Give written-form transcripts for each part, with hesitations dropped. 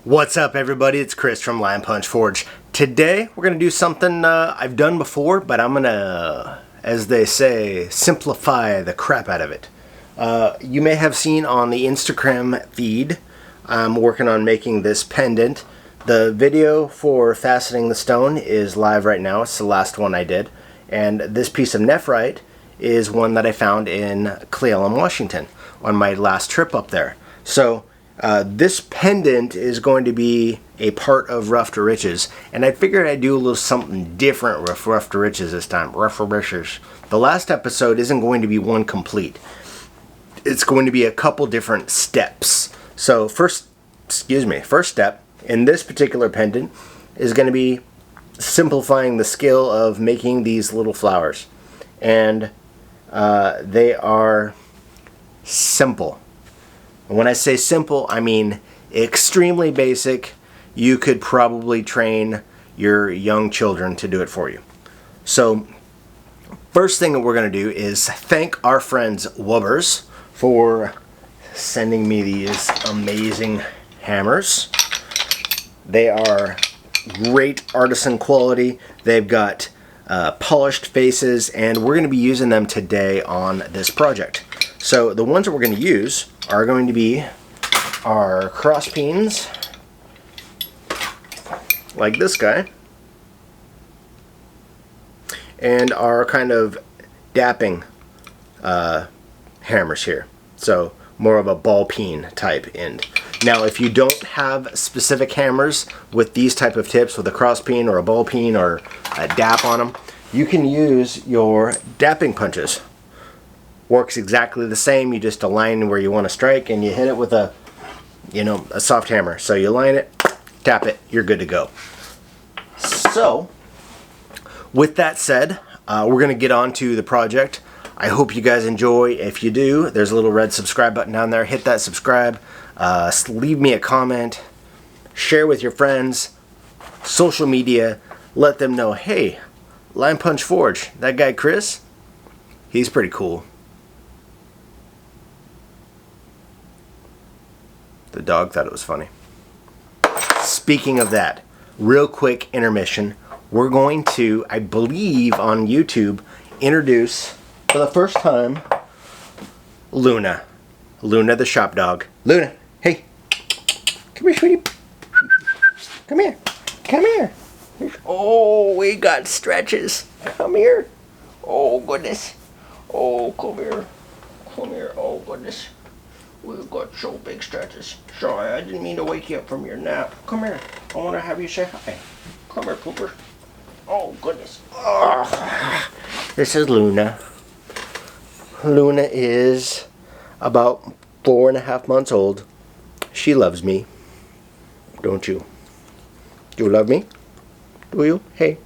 What's up, everybody? It's Chris from Punch Forge. Today we're going to do something I've done before, but I'm going to, as they say, simplify the crap out of it. You may have seen on the Instagram feed, I'm working on making this pendant. The video for faceting the stone is live right now. It's the last one I did. And this piece of nephrite is one that I found in Cle Elum, Washington on my last trip up there. So this pendant is going to be a part of Rough to Riches, and I figured I'd do a little something different with Rough to Riches this time. Rough to Riches. The last episode isn't going to be one complete. It's going to be a couple different steps. So first step in this particular pendant is going to be simplifying the skill of making these little flowers. And they are simple. And when I say simple, I mean extremely basic. You could probably train your young children to do it for you. So, first thing that we're going to do is thank our friends Wubbers for sending me these amazing hammers. They are great artisan quality. They've got polished faces, and we're going to be using them today on this project. So the ones that we're going to use are going to be our cross pins, like this guy, and our kind of dapping hammers here. So more of a ball peen type end. Now if you don't have specific hammers with these type of tips, with a cross peen or a ball peen or a dap on them, you can use your dapping punches. Works exactly the same. You just align where you want to strike and you hit it with a soft hammer. So you line it, tap it, you're good to go. So with that said, we're going to get on to the project. I hope you guys enjoy. If you do, there's a little red subscribe button down there. Hit that subscribe. Leave me a comment. Share with your friends. Social media. Let them know, hey, Punch Forge, that guy Chris, he's pretty cool. The dog thought it was funny. Speaking of that, real quick intermission. We're going to, I believe on YouTube, introduce for the first time Luna. Luna the shop dog. Luna, hey. Come here, sweetie. Come here. Come here. Oh, we got stretches. Come here. Oh, goodness. Oh, come here. Come here. Oh, goodness. We've got so big stretches. Sorry, I didn't mean to wake you up from your nap. Come here. I want to have you say hi. Come here, Pooper. Oh, goodness. Oh. This is Luna. Luna is about 4.5 months old. She loves me. Don't you? Do you love me? Do you? Hey.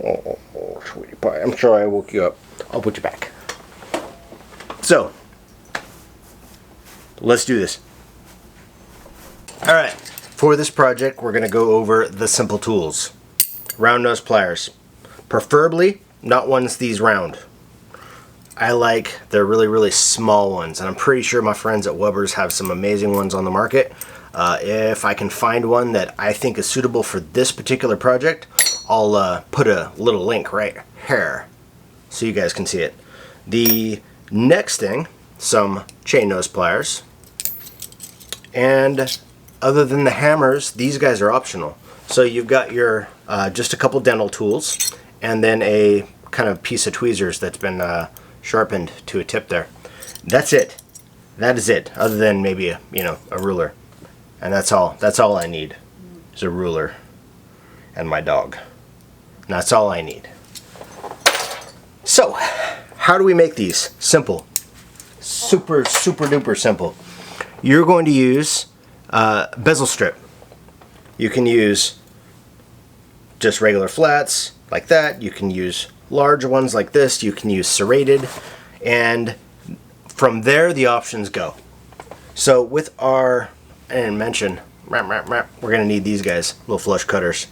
Oh, sweetie pie. I'm sorry I woke you up. I'll put you back. So, let's do this. Alright, for this project we're going to go over the simple tools. Round nose pliers. Preferably not ones these round. I like the really, really small ones, and I'm pretty sure my friends at Wubbers have some amazing ones on the market. If I can find one that I think is suitable for this particular project, I'll put a little link right here so you guys can see it. The next thing, some chain nose pliers. And other than the hammers, these guys are optional. So you've got your just a couple dental tools, and then a kind of piece of tweezers that's been sharpened to a tip there. That's it. That is it. Other than maybe a ruler, and that's all. That's all I need is a ruler and my dog. And that's all I need. So, how do we make these? Simple. Super, super duper simple. You're going to use bezel strip. You can use just regular flats like that. You can use large ones like this. You can use serrated. And from there, the options go. So with our, I didn't mention, we're going to need these guys, little flush cutters.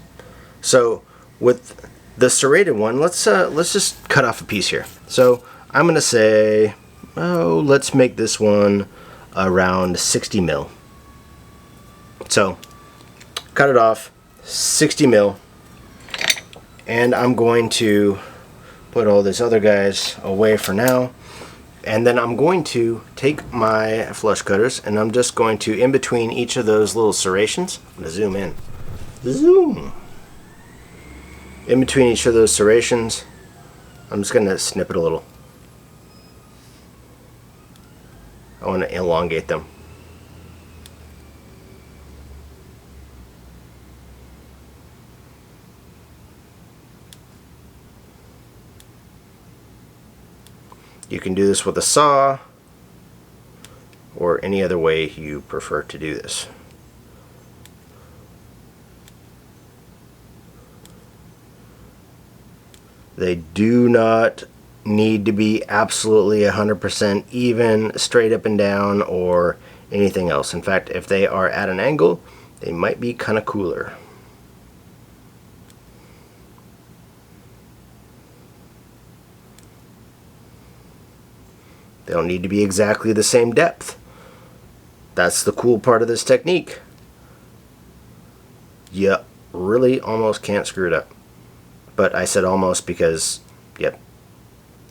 So with the serrated one, let's just cut off a piece here. So I'm going to say, oh, let's make this one around 60 mil. So cut it off 60 mil, and I'm going to put all these other guys away for now, and then I'm going to take my flush cutters and I'm just going to, in between each of those little serrations, I'm going to zoom in. Zoom! In between each of those serrations, I'm just going to snip it a little. I want to elongate them. You can do this with a saw or any other way you prefer to do this. They do not need to be absolutely 100% even, straight up and down, or anything else. In fact, if they are at an angle, they might be kind of cooler. They don't need to be exactly the same depth. That's the cool part of this technique. You really almost can't screw it up. But I said almost because, yep,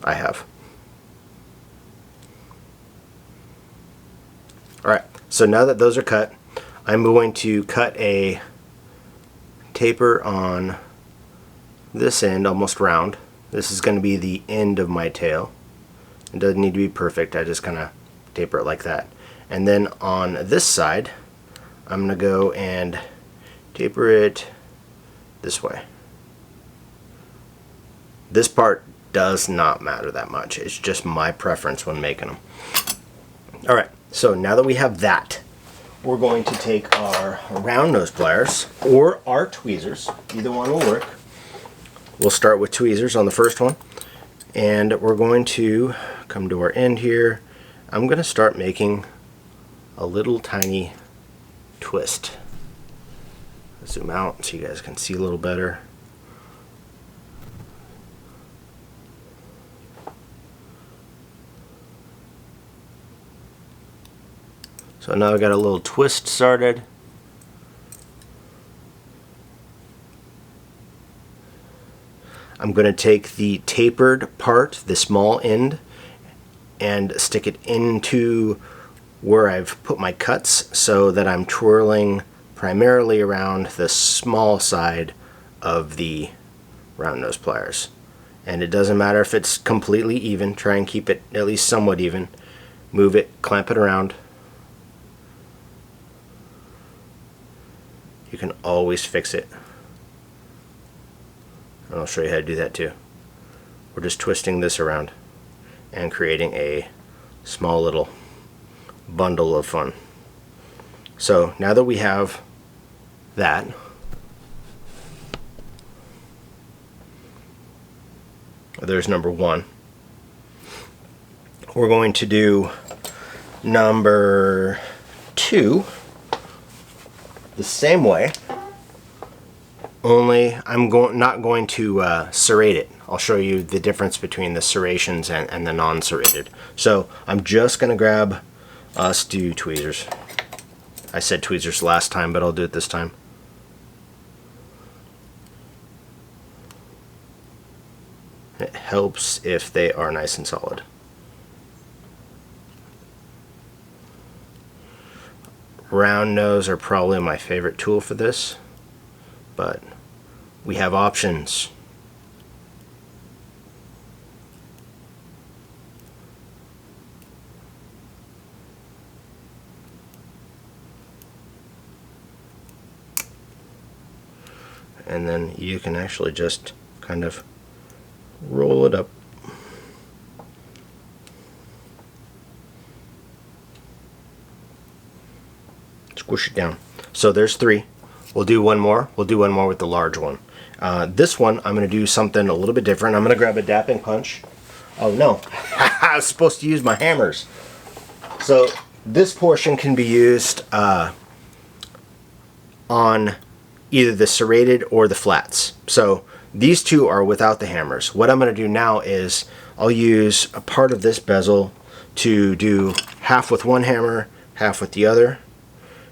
I have. Alright, so now that those are cut, I'm going to cut a taper on this end, almost round. This is going to be the end of my tail. It doesn't need to be perfect, I just kind of taper it like that. And then on this side, I'm going to go and taper it this way. This part does not matter that much, it's just my preference when making them. Alright, so now that we have that, we're going to take our round nose pliers or our tweezers, either one will work. We'll start with tweezers on the first one, and we're going to come to our end here. I'm going to start making a little tiny twist. Zoom out so you guys can see a little better. So now I've got a little twist started. I'm going to take the tapered part, the small end, and stick it into where I've put my cuts so that I'm twirling primarily around the small side of the round nose pliers. And it doesn't matter if it's completely even, try and keep it at least somewhat even. Move it, clamp it around. You can always fix it. And I'll show you how to do that too. We're just twisting this around and creating a small little bundle of fun. So now that we have that, there's number one. We're going to do number two the same way, only I'm not going to serrate it. I'll show you the difference between the serrations and the non-serrated. So I'm just going to grab us do tweezers. I said tweezers last time, but I'll do it this time. It helps if they are nice and solid. Round nose are probably my favorite tool for this, but we have options. And then you can actually just kind of roll it up. Squish it down. So there's three. We'll do one more. We'll do one more with the large one. This one I'm going to do something a little bit different. I'm going to grab a dapping punch. Oh no, I was supposed to use my hammers. So this portion can be used on either the serrated or the flats. So these two are without the hammers. What I'm going to do now is I'll use a part of this bezel to do half with one hammer, half with the other,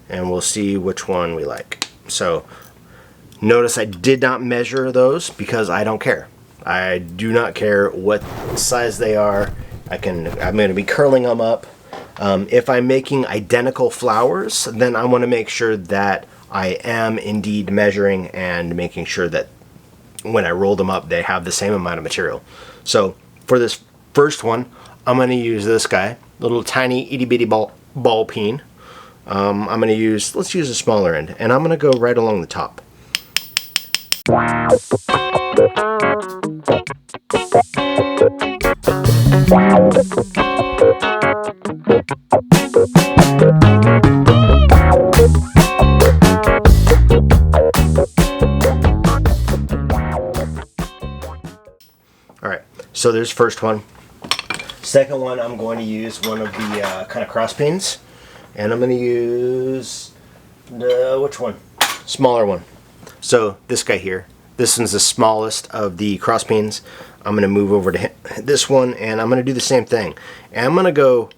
and we'll see which one we like. So notice I did not measure those because I don't care. I do not care what size they are. I'm going to be curling them up. If I'm making identical flowers, then I want to make sure that I am indeed measuring and making sure that when I roll them up, they have the same amount of material. So for this first one, I'm going to use this guy, little tiny itty bitty ball peen. I'm going to use, let's use a smaller end, and I'm going to go right along the top. Alright, so there's first one. Second one, I'm going to use one of the kind of cross pins, and I'm going to use which one? Smaller one. So this guy here. This one's the smallest of the cross pins. I'm going to move over to this one, and I'm going to do the same thing. And I'm going to go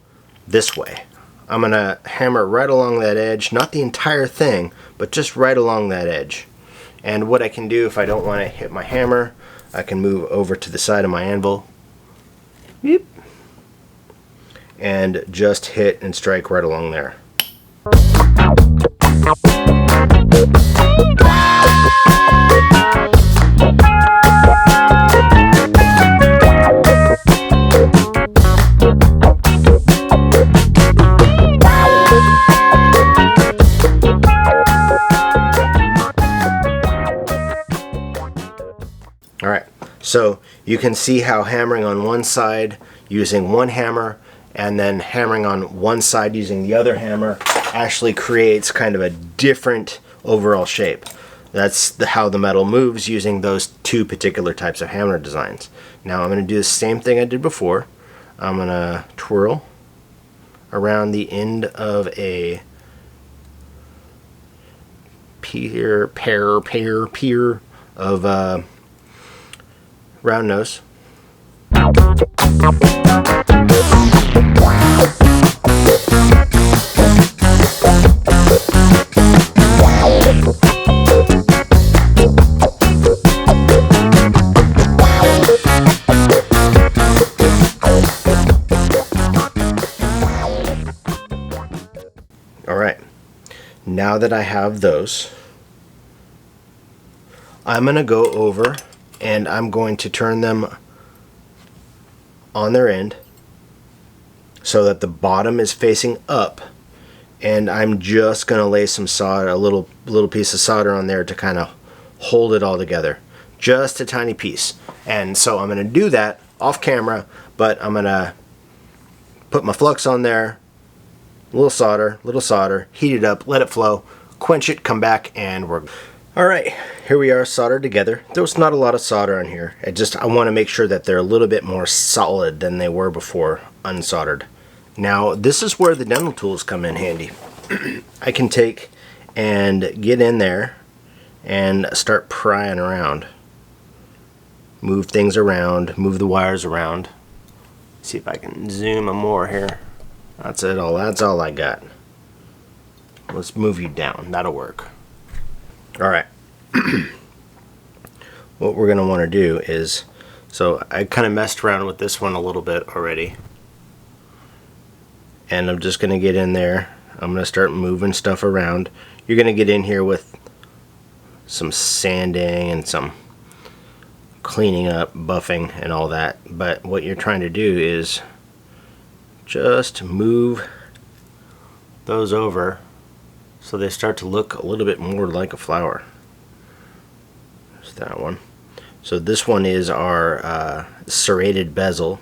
this way. I'm going to hammer right along that edge, not the entire thing, but just right along that edge. And what I can do if I don't want to hit my hammer, I can move over to the side of my anvil. Yep. And just hit and strike right along there. Alright, so you can see how hammering on one side using one hammer and then hammering on one side using the other hammer actually creates kind of a different overall shape. That's how the metal moves using those two particular types of hammer designs. Now I'm going to do the same thing I did before. I'm going to twirl around the end of a pair of round nose. Alright, now that I have those, I'm going to go over and I'm going to turn them on their end so that the bottom is facing up, and I'm just going to lay some solder, a little piece of solder on there to kind of hold it all together, just a tiny piece. And so I'm going to do that off camera, but I'm going to put my flux on there, little solder, heat it up, let it flow, quench it, come back, and we're alright. Here we are soldered together. There's not a lot of solder on here. I want to make sure that they're a little bit more solid than they were before unsoldered. Now this is where the dental tools come in handy. I can take and get in there and start prying around. Move things around, move the wires around. See if I can zoom them more here. That's all I got. Let's move you down. That'll work. Alright. What we're going to want to do is, so I kind of messed around with this one a little bit already. And I'm just going to get in there. I'm going to start moving stuff around. You're going to get in here with some sanding and some cleaning up, buffing and all that. But what you're trying to do is just move those over so they start to look a little bit more like a flower. There's that one. So this one is our serrated bezel.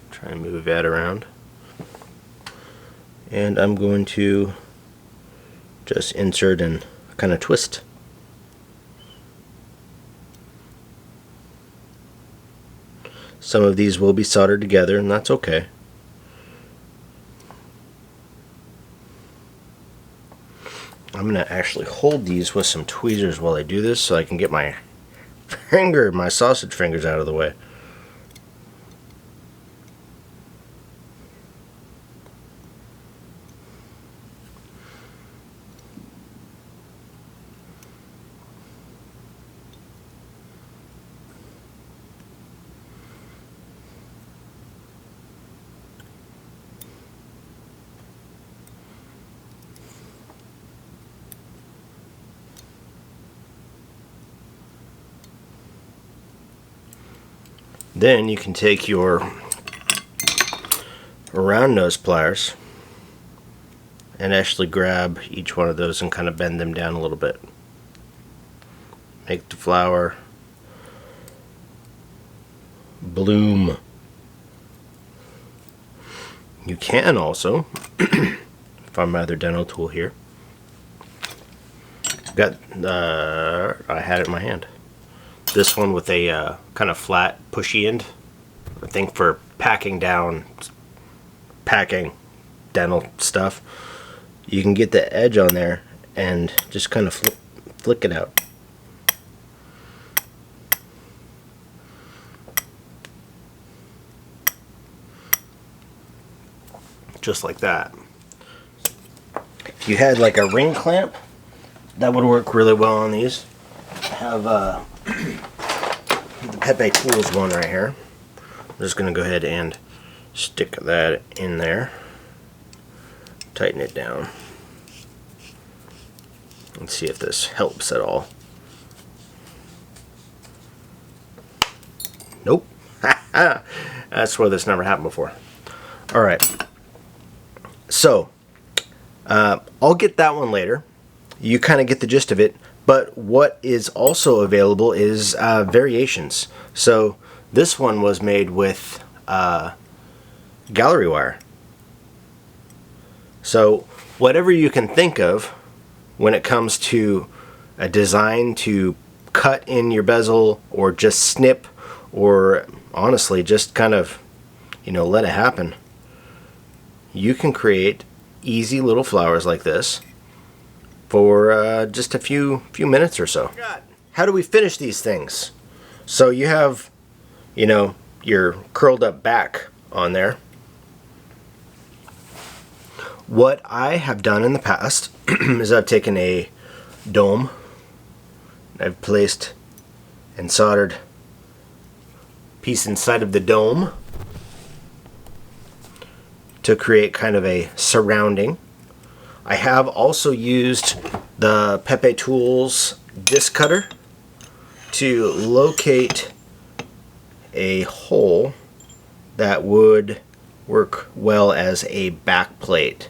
Try and move that around. And I'm going to just insert and kind of twist. Some of these will be soldered together, and that's okay. I'm going to actually hold these with some tweezers while I do this so I can get my sausage fingers out of the way. Then you can take your round nose pliers and actually grab each one of those and kind of bend them down a little bit. Make the flower bloom. You can also find my other dental tool here. Got I had it in my hand. This one with a kind of flat, pushy end. I think for packing dental stuff. You can get the edge on there and just kind of flick it out. Just like that. If you had like a ring clamp, that would work really well on these. I have the Pepe Tools one right here. I'm just going to go ahead and stick that in there. Tighten it down. Let's see if this helps at all. Nope. That's where this never happened before. Alright. So, I'll get that one later. You kind of get the gist of it. But what is also available is variations. So, this one was made with gallery wire. So whatever you can think of when it comes to a design to cut in your bezel or just snip, or honestly just kind of, you know, let it happen, you can create easy little flowers like this for just a few minutes or so. How do we finish these things? So you have, you know, your curled up back on there. What I have done in the past is I've taken a dome, I've placed and soldered a piece inside of the dome to create kind of a surrounding. I have also used the Pepe Tools disc cutter to locate a hole that would work well as a back plate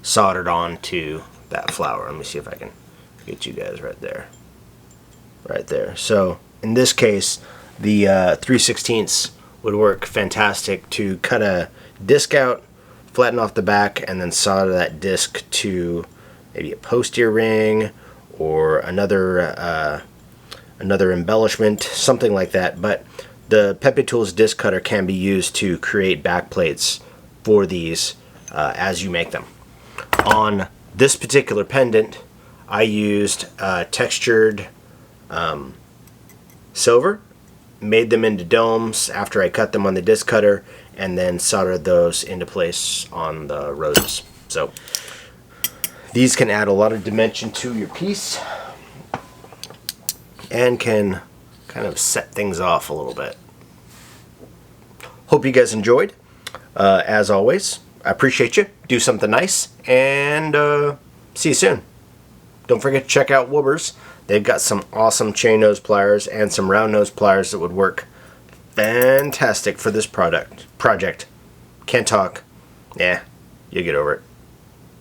soldered onto that flower. Let me see if I can get you guys right there. Right there. So in this case, the 3/16 would work fantastic to cut a disc out, flatten off the back, and then solder that disc to maybe a post-ear ring or another embellishment, something like that. But the Pepe Tools disc cutter can be used to create back plates for these as you make them. On this particular pendant, I used textured silver, made them into domes after I cut them on the disc cutter, and then soldered those into place on the roses. So these can add a lot of dimension to your piece and can kind of set things off a little bit. Hope you guys enjoyed. As always, I appreciate you. Do something nice, and see you soon. Don't forget to check out Wubbers. They've got some awesome chain nose pliers and some round nose pliers that would work fantastic for this project. Can't talk. Yeah, you'll get over it.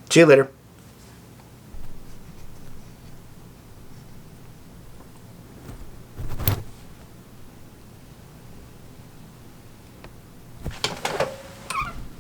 See you later.